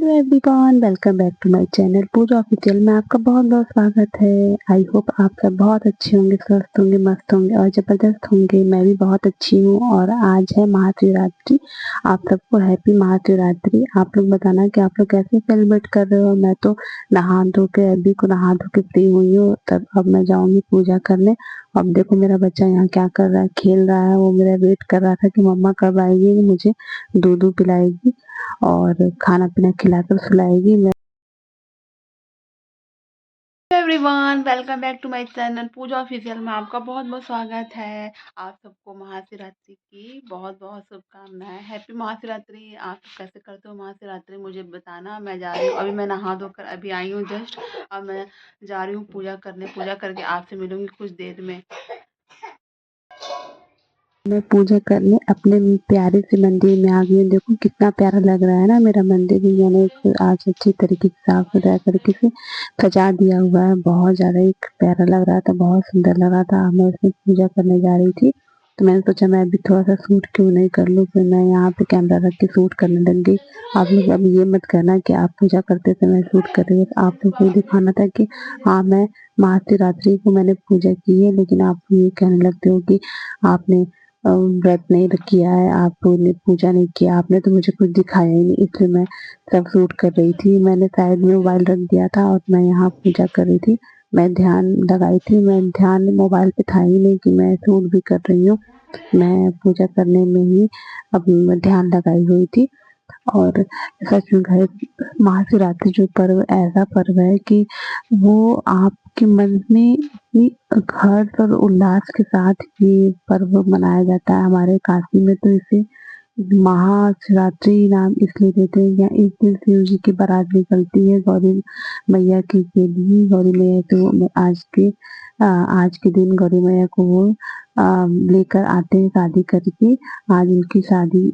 Everyone, welcome back to my channel Pooja official में आपका बहुत बहुत स्वागत है। आई होप आप सब बहुत अच्छे होंगे, स्वस्थ होंगे, मस्त होंगे और जबरदस्त होंगे। मैं भी बहुत अच्छी हूँ और आज है महाशिवरात्रि। आप सबको हैप्पी महाशिवरात्रि। आप लोग बताना कि आप लोग कैसे सेलिब्रेट कर रहे हो। मैं तो नहा धो के अभी को नहा धो के फ्री हुई हूँ, तब अब मैं जाऊंगी पूजा करने। अब देखो मेरा बच्चा यहाँ क्या कर रहा है, खेल रहा है। वो मेरा वेट कर रहा था कि मम्मा कब आएगी, मुझे दूध पिलाएगी और खाना पीना खिलाकर सुलाएगी। मैं everyone, welcome back to my channel Pooja official में आपका बहुत बहुत स्वागत है। आप सबको महाशिवरात्रि की बहुत बहुत शुभकामनाएं। हैप्पी महाशिवरात्रि। आप कैसे करते हो महाशिवरात्रि मुझे बताना। मैं जा रही हूँ, अभी मैं नहा धोकर अभी आई हूँ जस्ट। अब मैं जा रही हूँ पूजा करने। पूजा करके आपसे मिलूंगी कुछ देर में। मैं पूजा करने अपने प्यारे से मंदिर में आ गई हूँ। देखो कितना प्यारा लग रहा है ना मेरा मंदिर भी। मैंने इसको आज अच्छी तरीके से साफ सुथरा करके से सजा दिया हुआ है। बहुत ज्यादा एक प्यारा लग रहा था, बहुत सुंदर लग रहा था। मैं उसमें पूजा करने जा रही थी तो मैंने सोचा मैं अभी थोड़ा सा शूट क्यों नहीं कर लूँ। फिर मैं यहाँ पे कैमरा रख के शूट करने लग गई। आप लोग अब ये मत करना कि आप पूजा करते समय शूट कर रही हो। आप लोग को दिखाना था कि हाँ मैं महाशिवरात्रि को मैंने पूजा की है, लेकिन आप ये कहने लगते हो कि आपने व्रत नहीं किया है, आपने पूजा नहीं किया, आपने तो मुझे कुछ दिखाया ही नहीं। इसलिए मैं सब शूट कर रही थी। मैंने साइड में मोबाइल रख दिया था और मैं यहाँ पूजा कर रही थी। मैं ध्यान लगाई थी, मैं ध्यान मोबाइल पे था ही नहीं कि मैं शूट भी कर रही हूँ। मैं पूजा करने में ही अब ध्यान लगाई हुई थी। और सच में घर महाशिवरात्रि जो पर्व ऐसा पर्व है कि वो आपके मन में इतनी हर्ष और उल्लास के साथ ये पर्व मनाया जाता है। हमारे काशी में तो इसे महाशिवरात्रि नाम इसलिए देते हैं या इस दिन शिव जी की बारात निकलती है गौरी मैया के लिए। गौरी मैया तो आज के दिन गौरी मैया को वो लेकर आते हैं शादी करके। आज उनकी शादी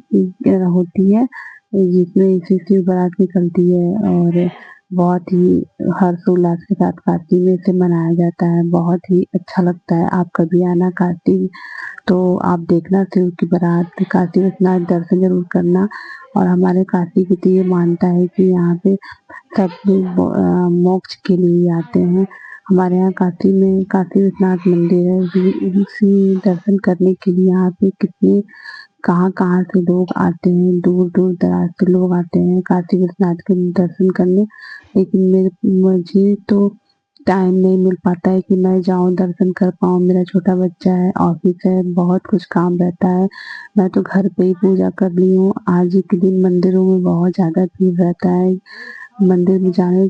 होती है जिसमें इसे शिव बारात निकलती है और बहुत ही हर्षोल्लास के साथ काशी में इसे मनाया जाता है। बहुत ही अच्छा लगता है। आप कभी आना काशी तो आप देखना शिव की बारात, काशी विश्वनाथ दर्शन जरूर करना। और हमारे काशी की तो ये मानता है कि यहाँ पे सब लोग मोक्ष के लिए आते हैं। हमारे यहाँ काशी में काशी विश्वनाथ मंदिर है। उसी दर्शन करने के लिए यहाँ पे कितने कहाँ कहाँ से लोग आते हैं, दूर दूर दराज से लोग आते हैं काशी विश्वनाथ के दर्शन करने। लेकिन मुझे तो टाइम नहीं मिल पाता है कि मैं जाऊं दर्शन कर पाऊं। मेरा छोटा बच्चा है, ऑफिस है, बहुत कुछ काम रहता है। मैं तो घर पे ही पूजा कर ली हूँ। आज ही के दिन मंदिरों में बहुत ज्यादा भीड़ रहता है। मंदिर में जाने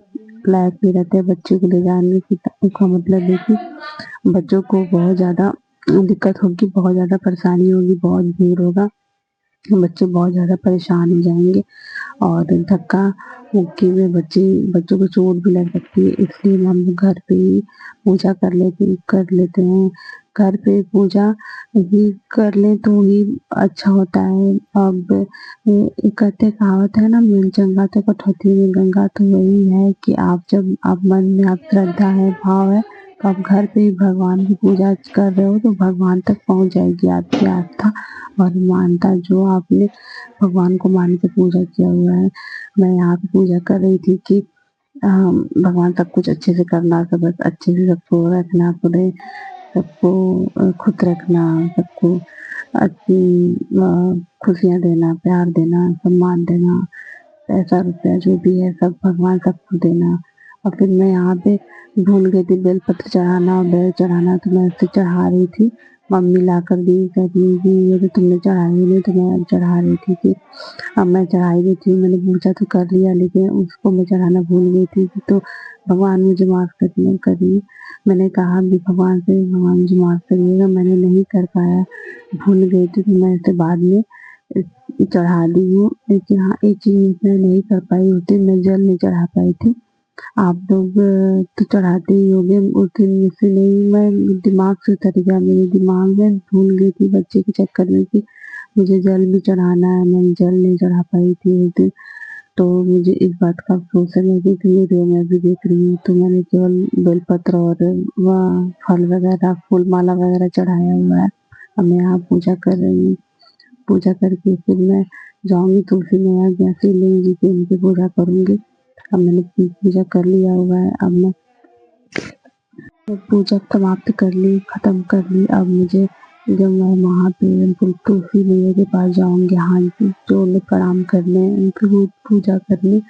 लायक भी रहते हैं। बच्चों को ले जाने की का मतलब है कि बच्चों को बहुत ज्यादा दिक्कत होगी, बहुत ज्यादा परेशानी होगी, बहुत भीड़ होगा। बच्चे बहुत ज्यादा परेशान हो जाएंगे और धक्का मुक्की में बच्चों को चोट भी लग सकती है। इसलिए हम लोग घर पे ही पूजा कर लेते हैं। घर पे पूजा ही कर ले तो ही अच्छा होता है। अब कहते कहावत है ना, मिल चंगा तो कठौती में गंगा। तो वही है कि आप जब आप मन में आप श्रद्धा है, भाव है, तो आप घर पे ही भगवान की पूजा कर रहे हो तो भगवान तक पहुंच जाएगी आपकी आस्था और मानता जो आपने भगवान को मान के पूजा किया हुआ है। मैं यहाँ पे पूजा कर रही थी कि भगवान सब कुछ अच्छे से करना, सब बस अच्छे से सबको रखना पड़े, सबको खुश रखना, सबको अच्छी खुशियाँ देना, प्यार देना, सम्मान देना, पैसा रुपया जो भी है सब भगवान सबको देना। और फिर मैं यहाँ पे भूल गई थी बेलपत्र चढ़ाना और बेल चढ़ाना, तो मैं उससे चढ़ा रही थी। मम्मी ला कर दी, कहती कि ये तो तुमने चढ़ाई नहीं, तो मैं चढ़ा रही थी कि अब मैं चढ़ाई भी थी। मैंने पूजा तो कर लिया लेकिन उसको मैं चढ़ाना भूल गई थी। तो भगवान मुझे माफ करिए। मैंने कहा भी भगवान से, भगवान मुझे माफ करिएगा, मैंने नहीं कर पाया, भूल गई थी। तो मैं इसे बाद में चढ़ा दी हूँ। लेकिन हाँ एक चीज मैं नहीं कर पाई होती, मैं जल नहीं चढ़ा पाई थी। आप लोग तो चढ़ाते ही होंगे। उस दिन मुझसे नहीं, मैं दिमाग से उतर गया, मेरे दिमाग में भूल गई थी बच्चे के चक्कर में कि मुझे जल भी चढ़ाना है। मैं जल नहीं चढ़ा पाई थी उस दिन। तो मुझे इस बात का अफसोस है। मैं देख वीडियो में भी देख रही हूँ तो मैंने केवल बेलपत्र और फल वगैरह, फूल माला वगैरह चढ़ाया हुआ है। अब मैं यहाँ पूजा कर रही हूँ। पूजा करके फिर मैं जाऊँगी तुलसी मैया या शिवलिंग जी की उनकी पूजा करूँगी। अब मैंने पूजा कर लिया हुआ है, अब मैं पूजा समाप्त कर ली, खत्म कर ली। अब मुझे जब मैं वहाँ पे तुलसी मैया के पास जाऊँगी हाथ जोड़ने प्रणाम करने, उनकी पूजा करने।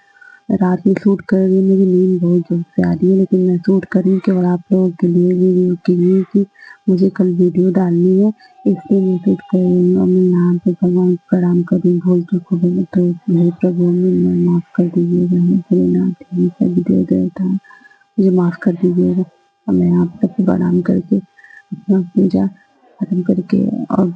रात में शूट कर रही हूँ, मुझे नींद बहुत जोर से आ रही है, लेकिन मैं शूट कर रही हूँ केवल आप लोगों के लिए कि मुझे कल वीडियो डालनी है, इसलिए मैं शूट कर रही हूँ। और मैं यहाँ पे भगवान को प्रणाम कर रही हूँ, भूल चूक हो गई तो हे प्रभु मुझे माफ़ कर दीजिएगा, हे भोलेनाथ हे सभी देव देवता मुझे माफ़ कर दीजिएगा। और मैं आप सबको प्रणाम करके अपना पूजा खत्म करके और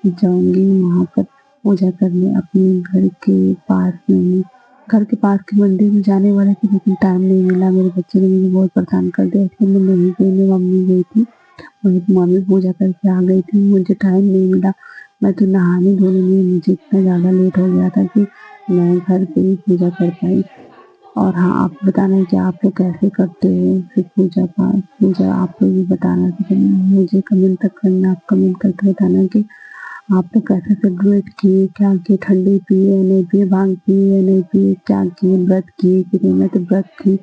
जाऊँगी वहाँ पर पूजा करने अपने घर के पास में। घर के पास के मंदिर में जाने वाले थे, लेकिन टाइम नहीं मिला। मेरे बच्चे ने मुझे बहुत परेशान कर दिया, इसलिए मैं नहीं गई, मैं मम्मी गई थी। वहीं मम्मी पूजा करके आ गई थी, मुझे टाइम नहीं मिला। मैं तो नहाने धोने में मुझे इतना ज़्यादा लेट हो गया था कि मैं घर पे ही पूजा कर पाई। और हाँ, आप बताना है कि आप लोग कैसे करते हो फिर पूजा पाठ? पूजा आप लोग भी बताना, तो मुझे कमेंट तक करना, आप कमेंट करके बताना कि आप लोग कैसे सेलिब्रेट किए, क्या किए, ठंडी पिए या नहीं पिए, भांग पिए या नहीं पिए, क्या किए, व्रत किए कि नहीं? मैं तो व्रत थी,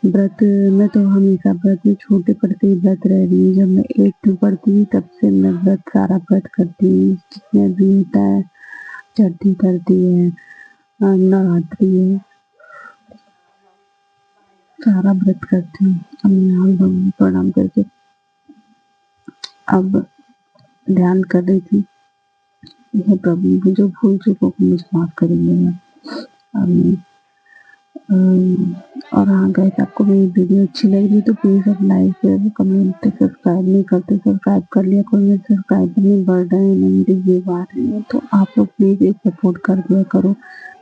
व्रत मैं तो हमेशा व्रत में छोटे पड़ते ही व्रत रह रही हूँ। जब मैं 8th में पढ़ती थी तब से मैं व्रत सारा व्रत करती हूँ, जितना भी होता है, छठी करती है, नवरात्रि है, सारा व्रत करती हूँ। अब मैं आप लोगों को प्रणाम करके अब ध्यान कर रही थी, हे प्रभु जो भूल चूकों को मुझे माफ़ करिएगा। अब मैं और हाँ गाइस, आपको मेरी वीडियो अच्छी लग रही है तो प्लीज़ आप लाइक शेयर कमेंट सब्सक्राइब नहीं करते, सब्सक्राइब कर लिया करो। मेरे सब्सक्राइबर नहीं बढ़ रहे हैं, ना मेरे व्यू आ रहे हैं, तो आप लोग प्लीज़ एक सपोर्ट कर दिया करो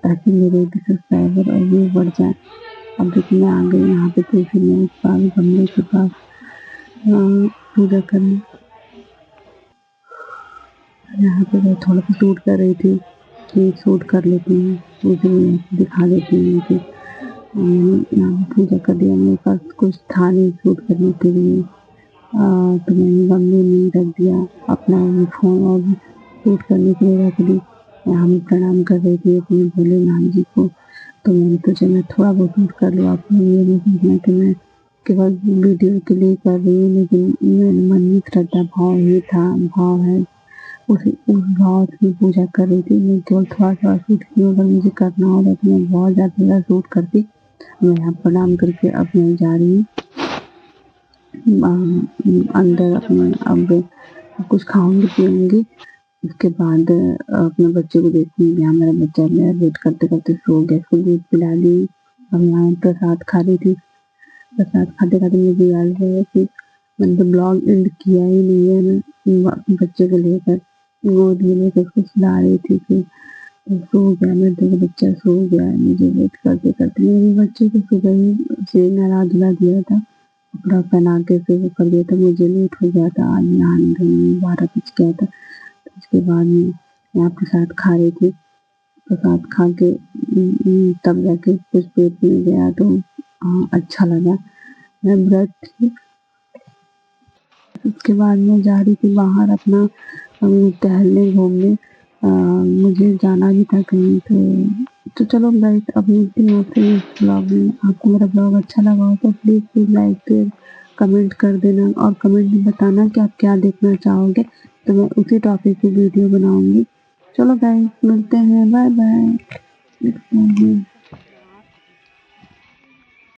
ताकि मेरे भी सब्सक्राइबर और व्यू बढ़ जाए। अब देखिए मैं आ गई यहाँ पे तुलसी मैया के पास, गमले के पास पूजा करने। यहाँ पे मैं थोड़ा सा शूट कर रही थी कि शूट कर लेती हूँ, तुलसी मैया को दिखा देती हूँ कि यहाँ पे पूजा कर दिया। मेरे पास कुछ था नहीं शूट करने के लिए, तो मैंने गमले में रख दिया अपना फ़ोन और शूट करने के लिए रख दी। यहाँ मैं प्रणाम कर रही थी अपने भोलेनाथ जी को, तो मैंने सोचा मैं थोड़ा बहुत शूट कर लूँ। आप लोग ये नहीं सोचना कि मैं केवल वीडियो के लिए कर रही हूँ, लेकिन मेरे मन में श्रद्धा भाव ही था, भाव है, उस भाव से पूजा कर रही थी। मैं केवल थोड़ा-थोड़ा शूट की हूँ, अगर मुझे करना होता तो मैं बहुत ज़्यादा शूट करती। मैं यहाँ प्रणाम करके अब मैं जा रही हूँ अंदर अपने। अब कुछ खाऊँगी पियूँगी, उसके बाद अपने बच्चे को देखूँगी। यहाँ मेरा बच्चा मेरा वेट करते-करते सो गया, इसको दूध पिला दी। अब यहाँ प्रसाद खा रही थी, प्रसाद खाते-खाते मुझे याद आया कि मैंने तो ब्लॉग एंड किया ही नहीं है। मैं अपने बच्चे को लेकर गोद में लेकर उसको सुला रही थी कि सो गया, मेरा देखो बच्चा सो गया है। मुझे वेट करते-करते मेरे बच्चे को सुबह ही उसे नहला-धुला दिया था, कपड़ा पहना के उसे वो कर दिया था। मुझे लेट हो गया था, आज नहाने-धोने में 12 बज गया था। तो उसके बाद में यहाँ प्रसाद खा रही थी, प्रसाद खा के तब जाके कुछ पेट में गया तो अच्छा लगा। मैं व्रत थी, उसके बाद मैं जा रही थी बाहर अपना टहलने घूमने, मुझे जाना भी था कहीं। तो चलो गाइस, अब मिलती हूँ आपसे नेक्स्ट ब्लॉग में। आपको मेरा ब्लॉग अच्छा लगा हो तो प्लीज़ लाइक शेयर कमेंट कर देना और कमेंट में बताना कि आप क्या देखना चाहोगे, तो मैं उसी टॉपिक पे वीडियो बनाऊँगी। चलो गाइस, मिलते हैं, बाय बाय।